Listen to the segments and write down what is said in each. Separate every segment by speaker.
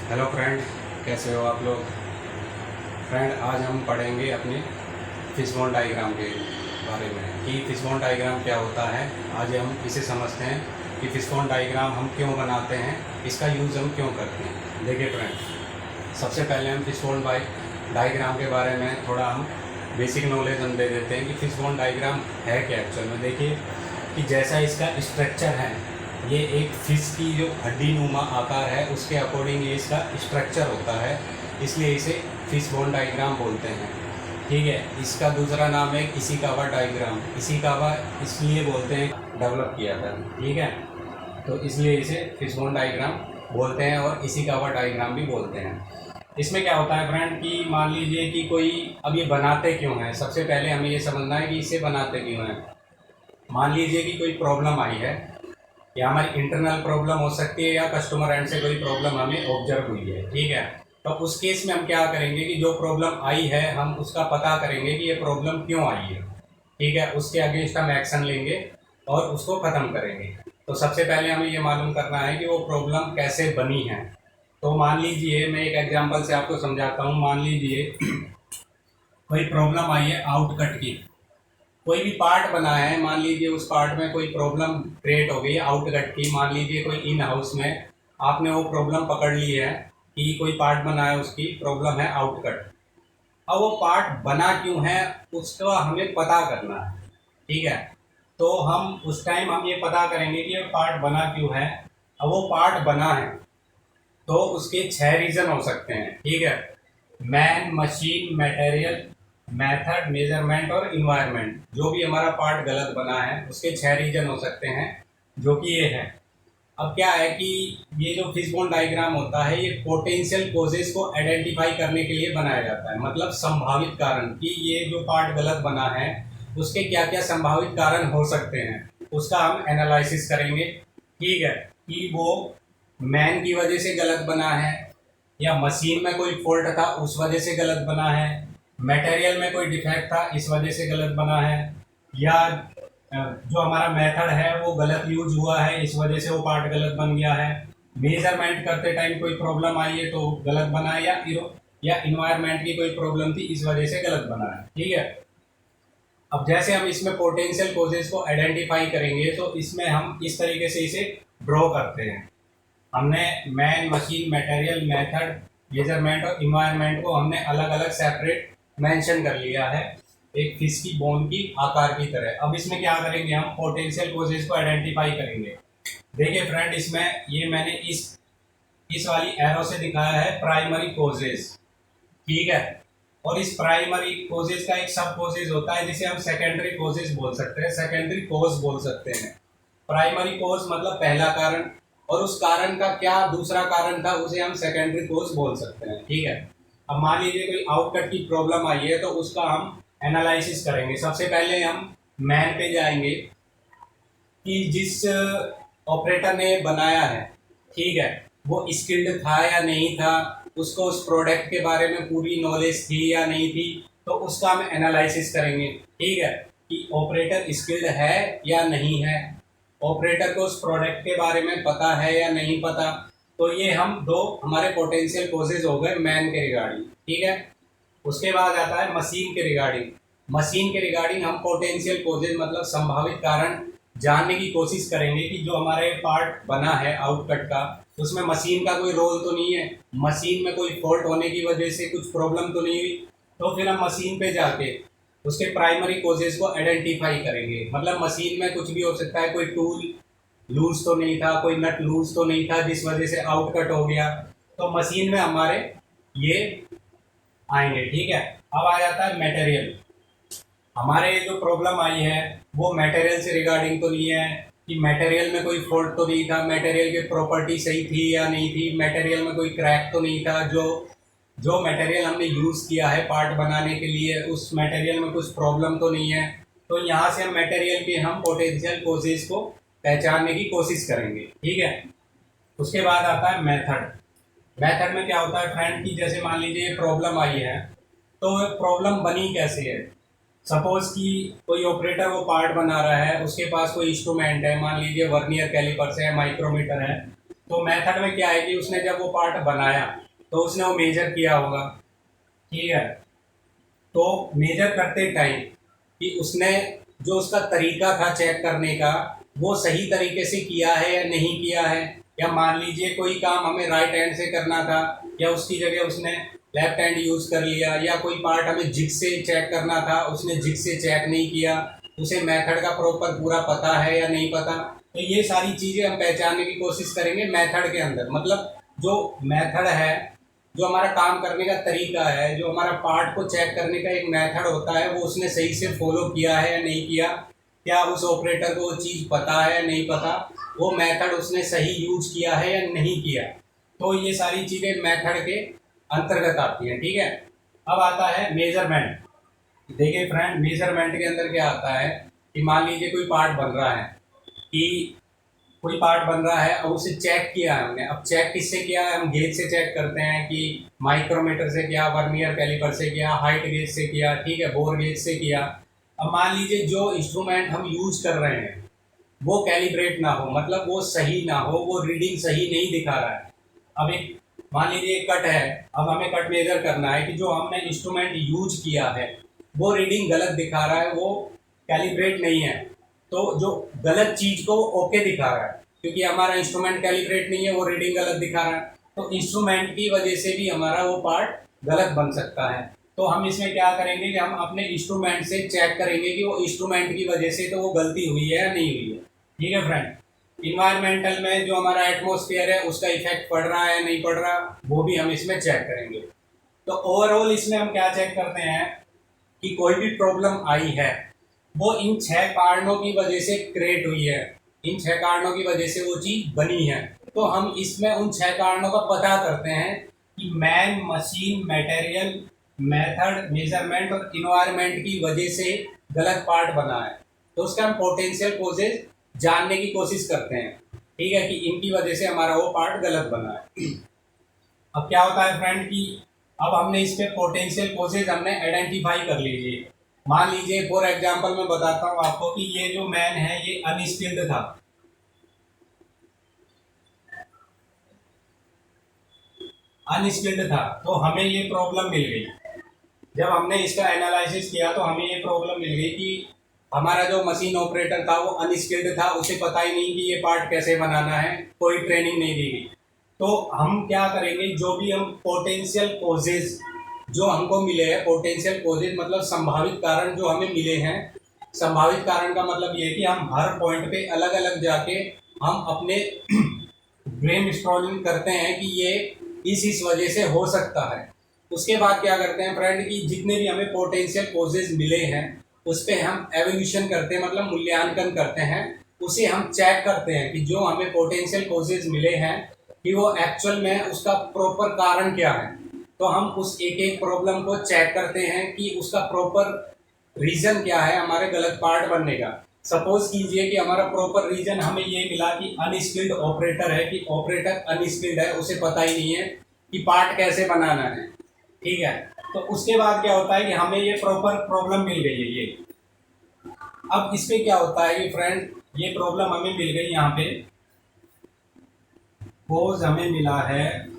Speaker 1: Hello friend, कैसे हो आप लोग। फ्रेंड, आज हम पढ़ेंगे अपने फिशबोन डायग्राम के बारे में कि फिशबोन डायग्राम क्या होता है। आज हम इसे समझते हैं कि फिशबोन डायग्राम हम क्यों बनाते हैं, इसका यूज़ हम क्यों करते हैं। देखिए फ्रेंड, सबसे पहले हम फिशबोन डायग्राम के बारे में थोड़ा हम बेसिक नॉलेज हम दे देते हैं कि फिशबोन डायग्राम है क्या एक्चुअल में। देखिए कि जैसा इसका स्ट्रक्चर है, ये एक फिश की जो हड्डी नुमा आकार है उसके अकॉर्डिंग ये इसका स्ट्रक्चर होता है, इसलिए इसे फिशबोन डायग्राम बोलते हैं। ठीक है, इसका दूसरा नाम है इशिकावा डायग्राम। इशिकावा इसलिए बोलते हैं, डेवलप किया था, ठीक है, तो इसलिए इसे फिशबोन डायग्राम बोलते हैं और इशिकावा डायग्राम भी बोलते हैं। इसमें क्या होता है फ्रेंड कि मान लीजिए कि कोई, अब ये बनाते क्यों हैं, सबसे पहले हमें ये समझना है कि इसे बनाते क्यों हैं। मान लीजिए कि कोई प्रॉब्लम आई है, या हमारी इंटरनल प्रॉब्लम हो सकती है या कस्टमर एंड से कोई प्रॉब्लम हमें ऑब्जर्व हुई है, ठीक है। तो उस केस में हम क्या करेंगे कि जो प्रॉब्लम आई है हम उसका पता करेंगे कि ये प्रॉब्लम क्यों आई है, ठीक है। उसके अगेंस्ट हम एक्शन लेंगे और उसको ख़त्म करेंगे। तो सबसे पहले हमें ये मालूम करना है कि वो प्रॉब्लम कैसे बनी है। तो मान लीजिए, मैं एक एग्जांपल से आपको समझाता हूँ। मान लीजिए कोई प्रॉब्लम आई है आउटकट की, कोई भी पार्ट बना है, मान लीजिए उस पार्ट में कोई प्रॉब्लम क्रिएट हो गई आउटकट की। मान लीजिए कोई इन हाउस में आपने वो प्रॉब्लम पकड़ ली है कि कोई पार्ट बना है, उसकी प्रॉब्लम है आउटकट। अब वो पार्ट बना क्यों है उसका हमें पता करना है, ठीक है। तो हम उस टाइम हम ये पता करेंगे कि ये पार्ट बना क्यों है। अब वो पार्ट बना है तो उसके 6 रीज़न हो सकते हैं, ठीक है। Man, machine, material, method, measurement और इन्वायरमेंट। जो भी हमारा पार्ट गलत बना है उसके 6 रीजन हो सकते हैं, जो कि ये है। अब क्या है कि ये जो फिशबोन डायग्राम होता है ये पोटेंशियल कोजेस को आइडेंटिफाई करने के लिए बनाया जाता है, मतलब संभावित कारण कि ये जो पार्ट गलत बना है उसके क्या क्या संभावित कारण हो सकते हैं, उसका हम एनालिसिस करेंगे, ठीक है। कि वो मैन की वजह से गलत बना है, या मशीन में कोई फॉल्ट था उस वजह से गलत बना है, मटेरियल में कोई डिफेक्ट था इस वजह से गलत बना है, या जो हमारा मेथड है वो गलत यूज हुआ है इस वजह से वो पार्ट गलत बन गया है, मेजरमेंट करते टाइम कोई प्रॉब्लम आई है तो गलत बना है, या इन्वायरमेंट की कोई प्रॉब्लम थी इस वजह से गलत बना है, ठीक है। अब जैसे हम इसमें पोटेंशियल कोजेस को आइडेंटिफाई करेंगे तो इसमें हम इस तरीके से इसे ड्रॉ करते हैं। हमने man, machine, material, method, measurement और इन्वायरमेंट को हमने अलग अलग सेपरेट मेंशन कर लिया है, एक फिश की बोन की आकार की तरह। अब इसमें क्या करेंगे, हम पोटेंशियल कोजेस को आइडेंटिफाई करेंगे। देखिए फ्रेंड, इसमें ये मैंने इस वाली एरो से दिखाया है प्राइमरी कोजेस, ठीक है। और इस प्राइमरी कोजेस का एक सब कोजेस होता है जिसे हम सेकेंडरी कोजेस बोल सकते हैं, सेकेंडरी कोज बोल सकते हैं। प्राइमरी कोज मतलब पहला कारण, और उस कारण का क्या दूसरा कारण था उसे हम सेकेंडरी कोज बोल सकते हैं, ठीक है। अब मान लीजिए कोई आउटकट की प्रॉब्लम आई है तो उसका हम एनालिसिस करेंगे। सबसे पहले हम मैन पे जाएंगे कि जिस ऑपरेटर ने बनाया है, ठीक है, वो स्किल्ड था या नहीं था, उसको उस प्रोडक्ट के बारे में पूरी नॉलेज थी या नहीं थी, तो उसका हम एनालिसिस करेंगे, ठीक है, कि ऑपरेटर स्किल्ड है या नहीं है, ऑपरेटर को उस प्रोडक्ट के बारे में पता है या नहीं पता। तो ये हम दो हमारे पोटेंशियल कोजेज हो गए मैन के रिगार्डिंग, ठीक है। उसके बाद आता है मशीन के रिगार्डिंग। मशीन के रिगार्डिंग हम पोटेंशियल कोजेज मतलब संभावित कारण जानने की कोशिश करेंगे कि जो हमारे पार्ट बना है आउटकट का उसमें मशीन का कोई रोल तो नहीं है, मशीन में कोई फॉल्ट होने की वजह से कुछ प्रॉब्लम तो नहीं हुई। तो फिर हम मशीन पे जाके उसके प्राइमरी कोजेस को आइडेंटिफाई करेंगे, मतलब मशीन में कुछ भी हो सकता है, कोई टूल लूज तो नहीं था, कोई नट लूज तो नहीं था जिस वजह से आउटकट हो गया। तो मशीन में हमारे ये आएंगे, ठीक है। अब आ जाता है मटेरियल। हमारे जो प्रॉब्लम आई है वो मटेरियल से रिगार्डिंग तो नहीं है कि मटेरियल में कोई फॉल्ट तो नहीं था, मटेरियल की प्रॉपर्टी सही थी या नहीं थी, मटेरियल में कोई क्रैक तो नहीं था, जो जो मटेरियल हमने यूज़ किया है पार्ट बनाने के लिए उस मटेरियल में कुछ प्रॉब्लम तो नहीं है। तो यहाँ से हम मटेरियल के हम पोटेंशियल कोजेस को पहचानने की कोशिश करेंगे, ठीक है। उसके बाद आता है मेथड। मेथड में क्या होता है फ्रेंड कि जैसे मान लीजिए प्रॉब्लम आई है, तो प्रॉब्लम बनी कैसे है। सपोज कि कोई ऑपरेटर वो पार्ट बना रहा है, उसके पास कोई इंस्ट्रूमेंट है, मान लीजिए वर्नियर कैलिपर्स है, माइक्रोमीटर है, तो मेथड में क्या है कि उसने जब वो पार्ट बनाया तो उसने वो मेजर किया होगा, ठीक है। तो मेजर करते टाइम कि उसने जो उसका तरीका था चेक करने का वो सही तरीके से किया है या नहीं किया है, या मान लीजिए कोई काम हमें राइट हैंड से करना था या उसकी जगह उसने लेफ्ट हैंड यूज़ कर लिया, या कोई पार्ट हमें जिग से चेक करना था उसने जिग से चेक नहीं किया, उसे मेथड का प्रॉपर पूरा पता है या नहीं पता। तो ये सारी चीज़ें हम पहचानने की कोशिश करेंगे मेथड के अंदर। मतलब जो मेथड है, जो हमारा काम करने का तरीका है, जो हमारा पार्ट को चेक करने का एक मेथड होता है, वो उसने सही से फॉलो किया है या नहीं किया, क्या उस ऑपरेटर को वो चीज़ पता है या नहीं पता, वो मेथड उसने सही यूज किया है या नहीं किया। तो ये सारी चीज़ें मेथड के अंतर्गत आती हैं, ठीक है। अब आता है मेजरमेंट। देखिए फ्रेंड, मेजरमेंट के अंदर क्या आता है कि मान लीजिए कोई पार्ट बन रहा है, कि कोई पार्ट बन रहा है और उसे चेक किया है हमने। अब चेक किससे किया है? हम गेज से चेक करते हैं कि माइक्रोमीटर से किया, वर्नियर कैलिपर से किया, हाइट गेज से किया, ठीक है, बोर गेज से किया। अब मान लीजिए जो इंस्ट्रूमेंट हम यूज कर रहे हैं वो कैलिब्रेट ना हो, मतलब वो सही ना हो, वो रीडिंग सही नहीं दिखा रहा है। अब एक मान लीजिए एक कट है, अब हमें कट मेजर करना है कि जो हमने इंस्ट्रूमेंट यूज किया है वो रीडिंग गलत दिखा रहा है, वो कैलिब्रेट नहीं है। तो जो गलत चीज को ओके दिखा रहा है, क्योंकि हमारा इंस्ट्रूमेंट कैलिब्रेट नहीं है, वो रीडिंग गलत दिखा रहा है, तो इंस्ट्रूमेंट की वजह से भी हमारा वो पार्ट गलत बन सकता है। तो हम इसमें क्या करेंगे कि हम अपने इंस्ट्रूमेंट से चेक करेंगे कि वो इंस्ट्रूमेंट की वजह से तो वो गलती हुई है या नहीं हुई है, ठीक है फ्रेंड। इन्वायरमेंटल में जो हमारा एटमोसफियर है उसका इफेक्ट पड़ रहा है या नहीं पड़ रहा, वो भी हम इसमें चेक करेंगे। तो ओवरऑल इसमें हम क्या चेक करते हैं कि कोई भी प्रॉब्लम आई है वो इन 6 कारणों की वजह से क्रिएट हुई है, इन 6 कारणों की वजह से वो चीज़ बनी है। तो हम इसमें उन 6 कारणों का पता करते हैं कि man, machine, material, method, measurement और इन्वायरमेंट की वजह से गलत पार्ट बना है। तो उसका हम पोटेंशियल कॉजेज जानने की कोशिश करते हैं, ठीक है, कि इनकी वजह से हमारा वो पार्ट गलत बना है। अब क्या होता है फ्रेंड कि अब हमने इस पे पोटेंशियल कॉजेज हमने आइडेंटिफाई कर लीजिए। मान लीजिए फॉर एग्जांपल मैं बताता हूँ आपको कि ये जो मैन है ये अनस्किल्ड था, अनस्किल्ड था, तो हमें ये प्रॉब्लम मिल गई। जब हमने इसका एनालिसिस किया तो हमें ये प्रॉब्लम मिल गई कि हमारा जो मशीन ऑपरेटर था वो अनस्किल्ड था, उसे पता ही नहीं कि ये पार्ट कैसे बनाना है, कोई ट्रेनिंग नहीं दी गई। तो हम क्या करेंगे, जो भी हम पोटेंशियल कॉजेज जो हमको मिले हैं, पोटेंशियल कॉजेज मतलब संभावित कारण जो हमें मिले हैं। संभावित कारण का मतलब ये है कि हम हर पॉइंट पे अलग अलग जाके हम अपने ब्रेन स्टॉर्मिंग करते हैं कि ये इस वजह से हो सकता है। उसके बाद क्या करते हैं फ्रेंड कि जितने भी हमें पोटेंशियल कॉजेज मिले हैं उस पर हम एवोल्यूशन करते हैं, मतलब मूल्यांकन करते हैं। उसे हम चेक करते हैं कि जो हमें पोटेंशियल कॉजेज मिले हैं कि वो एक्चुअल में उसका प्रॉपर कारण क्या है। तो हम उस एक एक प्रॉब्लम को चेक करते हैं कि उसका प्रॉपर रीजन क्या है हमारे गलत पार्ट बनने का। सपोज कीजिए कि हमारा प्रॉपर रीजन हमें ये मिला कि अनस्किल्ड ऑपरेटर है, कि ऑपरेटर अनस्किल्ड है, उसे पता ही नहीं है कि पार्ट कैसे बनाना है, ठीक है। तो उसके बाद क्या होता है कि हमें ये प्रॉपर प्रॉब्लम मिल गई है ये। अब इस पे क्या होता है कि फ्रेंड ये प्रॉब्लम हमें मिल गई, यहाँ पे कोज हमें मिला है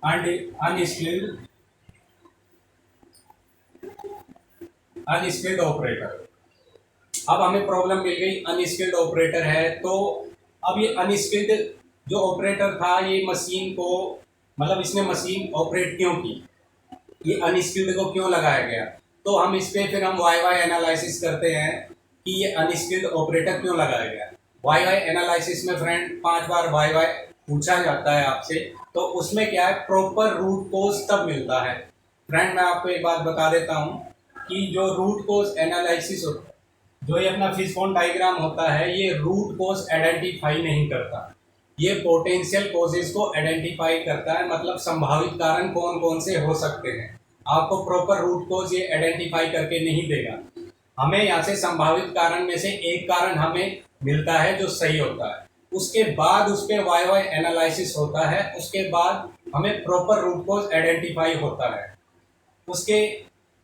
Speaker 1: अनस्किल्ड अनस्किल्ड ऑपरेटर। अब हमें प्रॉब्लम मिल गई अनस्किल्ड ऑपरेटर है। तो अब ये अनस्किल्ड जो ऑपरेटर था ये मशीन को, मतलब इसने मशीन ऑपरेट क्यों की, ये अनस्किल्ड को क्यों लगाया गया। तो हम इस पे फिर हम वाई वाई एनालिसिस करते हैं कि ये अनस्किल्ड ऑपरेटर क्यों लगाया गया। वाई वाई एनालिसिस में फ्रेंड 5 बार वाई वाई पूछा जाता है आपसे, तो उसमें क्या है, प्रॉपर रूट कोज तब मिलता है। फ्रेंड मैं आपको एक बात बता देता हूँ कि जो रूट कोज एनालिसिस होता है, जो ये अपना फिशबोन डायग्राम होता है, ये रूट कोज आइडेंटिफाई नहीं करता, ये पोटेंशियल कोजेस को आइडेंटिफाई करता है, मतलब संभावित कारण कौन कौन से हो सकते हैं। आपको प्रॉपर रूट कोज ये आइडेंटिफाई करके नहीं देगा। हमें यहाँ से संभावित कारण में से एक कारण हमें मिलता है जो सही होता है, उसके बाद उस पर वाई वाई एनालिसिस होता है, उसके बाद हमें प्रॉपर रूट कोज आइडेंटिफाई होता है। उसके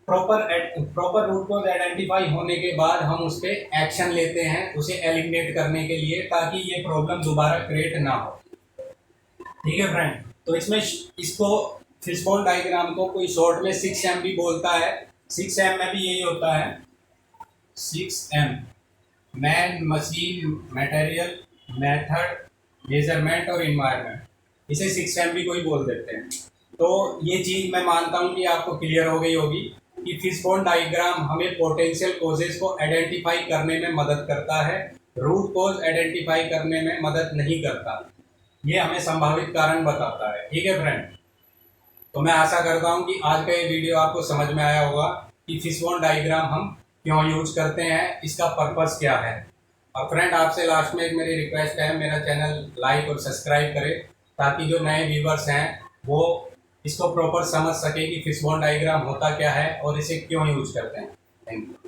Speaker 1: प्रॉपर रूट कॉज आइडेंटिफाई होने के बाद हम उस पर एक्शन लेते हैं उसे एलिमिनेट करने के लिए, ताकि ये प्रॉब्लम दोबारा क्रिएट ना हो। ठीक है फ्रेंड, तो इसमें इसको फिशबोन डायग्राम को कोई शॉर्ट में 6M भी बोलता है। 6M में भी यही होता है, 6M, man, machine, material, method, measurement और इन्वायरमेंट। इसे 6M भी कोई बोल देते हैं। तो ये चीज़ मैं मानता हूँ कि आपको क्लियर हो गई होगी कि फिशबोन डायग्राम हमें पोटेंशियल कोजेस को आइडेंटिफाई करने में मदद करता है, रूट कोज आइडेंटिफाई करने में मदद नहीं करता। ये हमें संभावित कारण बताता है। ठीक है फ्रेंड, तो मैं आशा करता हूँ कि आज का ये वीडियो आपको समझ में आया होगा कि फिशबोन डायग्राम हम क्यों यूज करते हैं, इसका पर्पस क्या है। और फ्रेंड, आपसे लास्ट में एक मेरी रिक्वेस्ट है, मेरा चैनल लाइक और सब्सक्राइब करें, ताकि जो नए व्यूवर्स हैं वो इसको प्रॉपर समझ सके कि फिशबोन डायग्राम होता क्या है और इसे क्यों यूज करते हैं। Thank you.